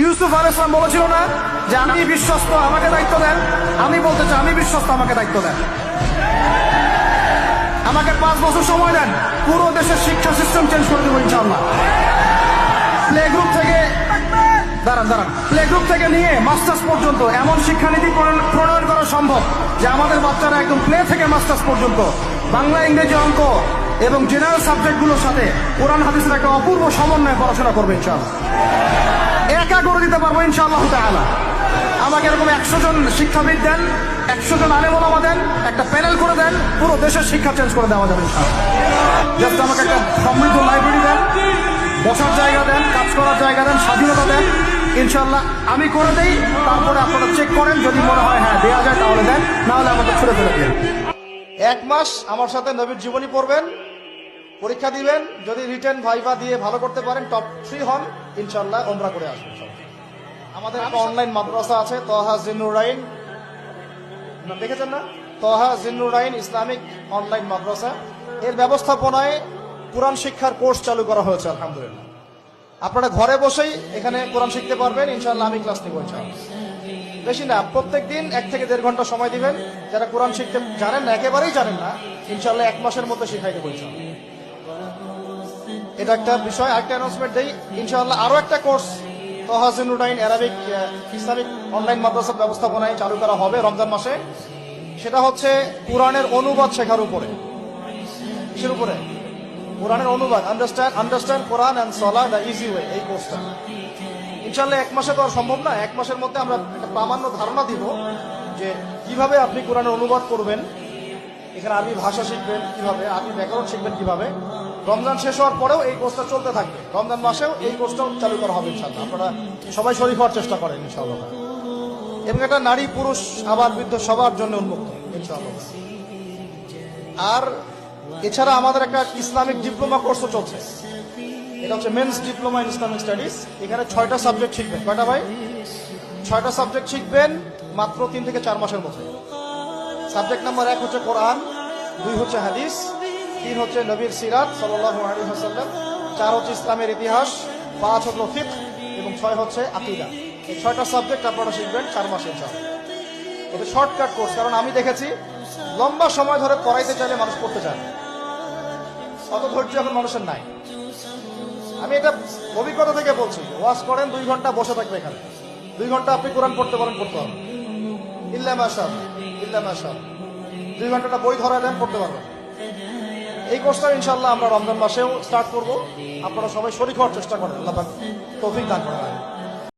ইউসুফ আলাইহিস সালাম বলেছিল না যে আমি বিশ্বস্ত, আমাকে দায়িত্ব দেন? আমি বলতে চাই আমি বিশ্বস্ত, আমাকে দায়িত্ব দেন। আমাকে 5 বছর সময় দেন, পুরো দেশের শিক্ষা সিস্টেম চেঞ্জ করে দেবো ইনশাআল্লাহ। প্লে গ্রুপ থেকে প্লে গ্রুপ থেকে নিয়ে মাস্টার্স পর্যন্ত এমন শিক্ষানীতি প্রণয়ন করা সম্ভব যে আমাদের বাচ্চারা একদম প্লে থেকে মাস্টার্স পর্যন্ত বাংলা, ইংরেজি, অঙ্ক এবং জেনারেল সাবজেক্টগুলোর সাথে কোরআন হাদিসের একটা অপূর্ব সমন্বয়ে পড়াশোনা করবে ইনশাআল্লাহ। একা করে দিতে পারবো ইনশাআল্লাহ তাআলা। আমাকে এরকম 100 জন শিক্ষাবিদ দেন, 100 জন আলেম ওলামা দেন, একটা প্যানেল করে দেন, পুরো দেশের শিক্ষা চেঞ্জ করে দেওয়া যাবে ইনশাআল্লাহ। জাস্ট আমাকে একটা সমৃদ্ধ লাইব্রেরি দেন, বসার জায়গা দেন, কাজ করার জায়গা দেন, স্বাধীনতা দেন, ইনশাআল্লাহ আমি করে দেই। তারপরে আপনারা চেক করেন, যদি মনে হয় হ্যাঁ দেওয়া যায় তাহলে দেন, না হলে আমাকে ছুড়ে ফেলে দিন। 1 মাস আমার সাথে নবীর জীবনী পড়বেন, পরীক্ষা দিবেন, যদি রিটেন ভাইভা দিয়ে ভালো করতে পারেন, টপ 3 হন, ইনশাআল্লাহ ওমরা করে আসবেন। আমাদের একটা অনলাইন মাদ্রাসা আছে, তহা জিন্নুরাইন, দেখেছেন না? তহা জিন্নুরাইন ইসলামিক অনলাইন মাদ্রাসা। এর ব্যবস্থাপনায় কোরআন শিক্ষার কোর্স চালু করা হয়েছে আলহামদুলিল্লাহ। আপনারা ঘরে বসেই এখানে কোরআন শিখতে পারবেন ইনশাআল্লাহ। আমি ক্লাস নিব ইনশাআল্লাহ, বেশি না, প্রত্যেক দিন 1 থেকে 1.5 ঘন্টা সময় দিবেন। যারা কোরআন শিখতে জানেন না, একেবারেই জানেন না, ইনশাআল্লাহ 1 মাসের মধ্যে শিখাই দেবো ইনশাআল্লাহ। এটা একটা বিষয়। আরেকটা অ্যানাউন্সমেন্ট দেই, ইনশাআল্লাহ আরো একটা course Taha Jinnurain Arabic Islamic online মাদ্রাসার ব্যবস্থাপনায় চালু করা হবে রমজান মাসে। সেটা হচ্ছে কোরআনের অনুবাদ শেখার উপরে। কিসের উপরে? কোরআনের অনুবাদ। Understand Quran and salah the easy way, এই কোর্সটা ইনশাআল্লাহ 1 মাসে তো আর সম্ভব না। 1 মাসের মধ্যে আমরা একটা প্রামাণ্য ধারণা দিব যে কিভাবে আপনি কোরআনের অনুবাদ করবেন, এখানে আরবি ভাষা শিখবেন কিভাবে, আরবি ব্যাকরণ শিখবেন কিভাবে। রমজান শেষ হওয়ার পরেও এই কোর্সটা চলতে থাকবে, রমজান মাসেও এই কোর্সটাও চালু করা হবে ইনশাআল্লাহ। আপনারা সবাই শরীক হওয়ার চেষ্টা করেন ইনশাআল্লাহ। এবং এটা নারী পুরুষ আবার বৃদ্ধ সবার জন্য উন্মুক্ত ইনশাআল্লাহ। আর এছাড়া আমাদের একটা ইসলামিক ডিপ্লোমা কোর্সও চলছে, এটা হচ্ছে men's diploma in Islamic studies. এখানে 6টা সাবজেক্ট শিখবেন। কয়টা ভাই? 6টা সাবজেক্ট শিখবেন মাত্র 3 থেকে 4 মাসের মধ্যে। সাবজেক্ট নাম্বার 1 হচ্ছে কোরআন, 2 হচ্ছে হাদিস, 3 হচ্ছে নবীর সিরাত সাল্লাল্লাহু আলাইহি ওয়াসাল্লাম, 4 হচ্ছে ইসলামের ইতিহাস, 5 হলো ফিকহ এবং 6 হচ্ছে আকীদা। এই 6টা সাবজেক্ট আপনারা শিখবেন 4 মাসে ইনশাআল্লাহ। এটা শর্টকাট কোর্স, কারণ আমি দেখেছি লম্বা সময় ধরে পড়াইতে চাইলে মানুষ পড়তে চায় না, অত ধৈর্য এখন মানুষের নাই। আমি এটা অভিজ্ঞতা থেকে বলছি। ওয়াজ করেন 2 ঘন্টা, বসে থাকবে এখানে 2 ঘন্টা, আপনি কোরআন পড়তে পারেন, পড়তে পারবেন ইল্লা মাশাআল্লাহ, ইল্লা মাশাআল্লাহ। 2 ঘন্টাটা বই ধরা দেন, পড়তে পারবেন। এই কোর্সটা ইনশাআল্লাহ আমরা রমজান মাসেও স্টার্ট করব। আপনারা সবাই শরীক হওয়ার চেষ্টা করেন, আল্লাহ পাক তৌফিক দান করেন।